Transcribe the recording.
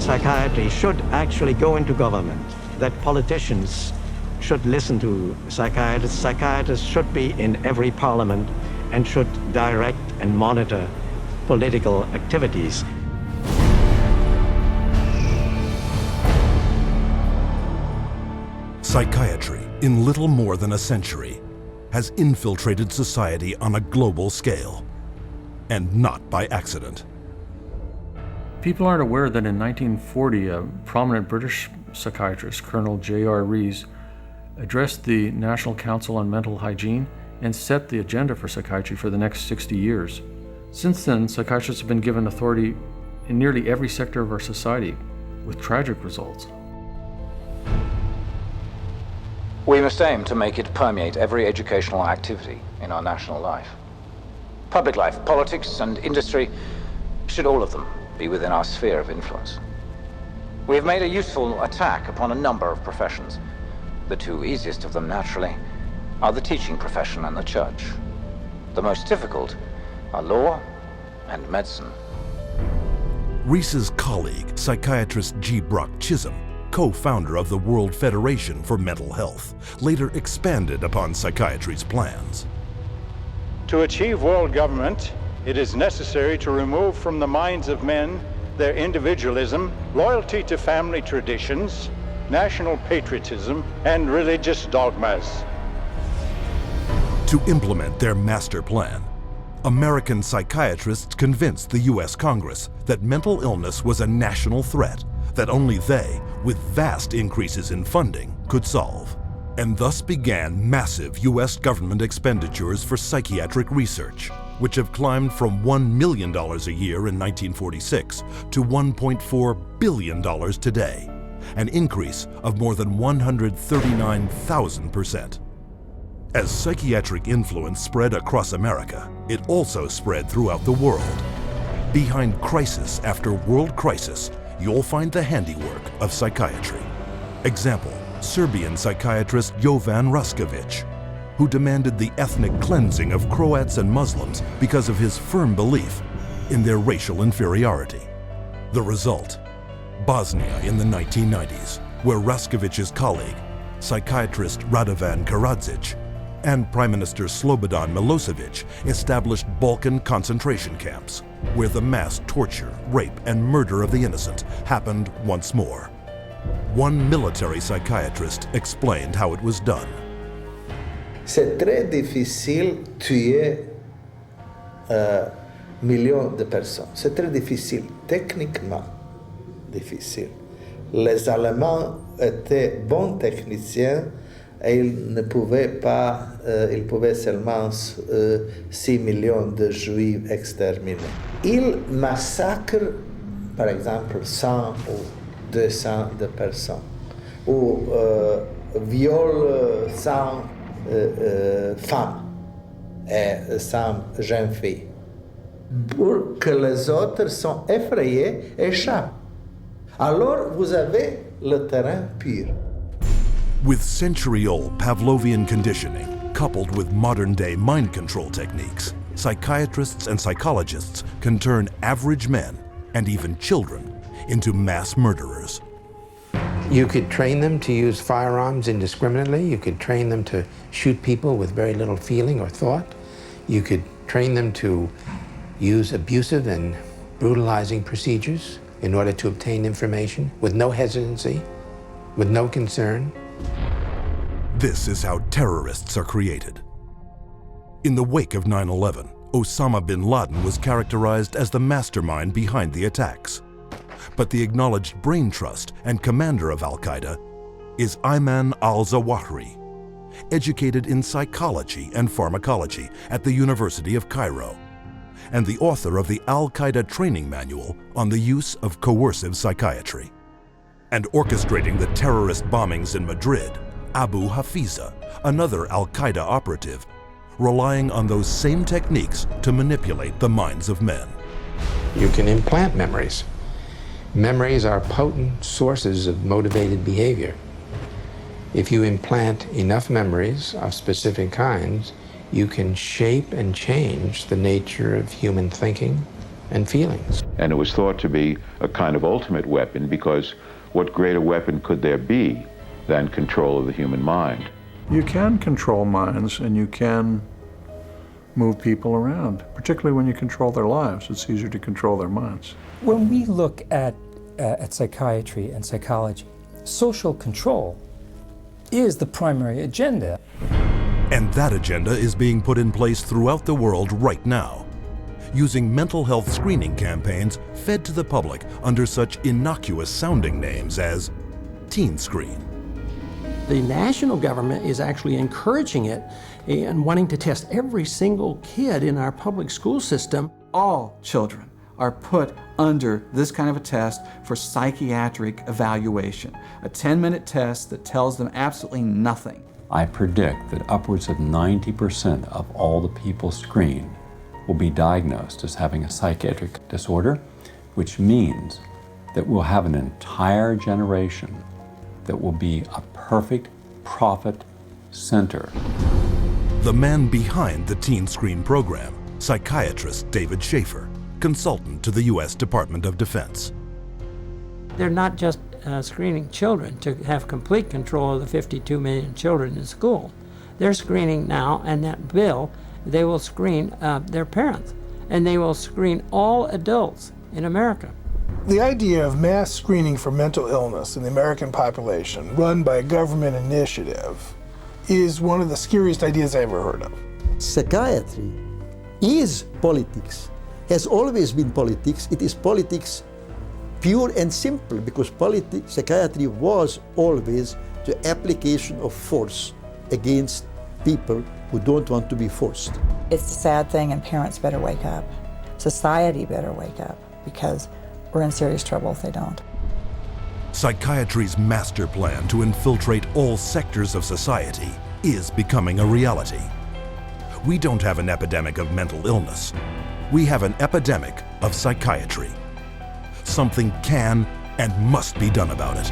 psychiatry should actually go into government, that politicians should listen to psychiatrists. Psychiatrists should be in every parliament and should direct and monitor political activities. Psychiatry, in little more than a century, has infiltrated society on a global scale, and not by accident. People aren't aware that in 1940, a prominent British psychiatrist, Colonel J.R. Rees, addressed the National Council on Mental Hygiene and set the agenda for psychiatry for the next 60 years. Since then, psychiatrists have been given authority in nearly every sector of our society, with tragic results. We must aim to make it permeate every educational activity in our national life. Public life, politics, and industry should all of them be within our sphere of influence. We have made a useful attack upon a number of professions. The two easiest of them, naturally, are the teaching profession and the church. The most difficult are law and medicine. Rees's colleague, psychiatrist G. Brock Chisholm, co-founder of the World Federation for Mental Health, later expanded upon psychiatry's plans. To achieve world government, it is necessary to remove from the minds of men their individualism, loyalty to family traditions, national patriotism, and religious dogmas. To implement their master plan, American psychiatrists convinced the U.S. Congress that mental illness was a national threat that only they, with vast increases in funding, could solve. And thus began massive U.S. government expenditures for psychiatric research, which have climbed from $1 million a year in 1946 to $1.4 billion today, an increase of more than 139,000%. As psychiatric influence spread across America, it also spread throughout the world. Behind crisis after world crisis, you'll find the handiwork of psychiatry. Example, Serbian psychiatrist Jovan Raskovic, who demanded the ethnic cleansing of Croats and Muslims because of his firm belief in their racial inferiority. The result, Bosnia in the 1990s, where Raskovic's colleague, psychiatrist Radovan Karadzic, and Prime Minister Slobodan Milosevic established Balkan concentration camps, where the mass torture, rape, and murder of the innocent happened once more. One military psychiatrist explained how it was done. C'est très difficile tuer millions de personnes. C'est très difficile, techniquement difficile. Les Allemands étaient bons techniciens et ils ne pouvaient pas, ils pouvaient seulement 6 millions de Juifs exterminés. Ils massacrent, par exemple, 100 ou 200 de personnes, ou violent 100 femmes et 100 jeunes filles, pour que les autres sont effrayés et échappent. Alors vous avez le terrain pur. With century-old Pavlovian conditioning, coupled with modern-day mind control techniques, psychiatrists and psychologists can turn average men, and even children, into mass murderers. You could train them to use firearms indiscriminately. You could train them to shoot people with very little feeling or thought. You could train them to use abusive and brutalizing procedures in order to obtain information with no hesitancy, with no concern. This is how terrorists are created. In the wake of 9/11, Osama bin Laden was characterized as the mastermind behind the attacks. But the acknowledged brain trust and commander of Al-Qaeda is Ayman al-Zawahiri, educated in psychology and pharmacology at the University of Cairo, and the author of the Al-Qaeda training manual on the use of coercive psychiatry. And orchestrating the terrorist bombings in Madrid, Abu Hafiza, another Al-Qaeda operative, relying on those same techniques to manipulate the minds of men. You can implant memories. Memories are potent sources of motivated behavior. If you implant enough memories of specific kinds, you can shape and change the nature of human thinking, and feelings. And it was thought to be a kind of ultimate weapon, because what greater weapon could there be than control of the human mind? You can control minds, and you can move people around, particularly when you control their lives. It's easier to control their minds. When we look at psychiatry and psychology, social control is the primary agenda. And that agenda is being put in place throughout the world right now, using mental health screening campaigns fed to the public under such innocuous sounding names as Teen Screen. The national government is actually encouraging it and wanting to test every single kid in our public school system. All children are put under this kind of a test for psychiatric evaluation, a 10-minute test that tells them absolutely nothing. I predict that upwards of 90% of all the people screened will be diagnosed as having a psychiatric disorder, which means that we'll have an entire generation that will be a perfect profit center. The man behind the Teen Screen program, psychiatrist David Schaefer, consultant to the U.S. Department of Defense. They're not just screening children to have complete control of the 52 million children in school. They're screening now, and that bill, they will screen their parents, and they will screen all adults in America. The idea of mass screening for mental illness in the American population, run by a government initiative, is one of the scariest ideas I ever heard of. Psychiatry is politics, has always been politics. It is politics pure and simple, because psychiatry was always the application of force against people who don't want to be forced. It's a sad thing, and parents better wake up. Society better wake up, because we're in serious trouble if they don't. Psychiatry's master plan to infiltrate all sectors of society is becoming a reality. We don't have an epidemic of mental illness. We have an epidemic of psychiatry. Something can and must be done about it.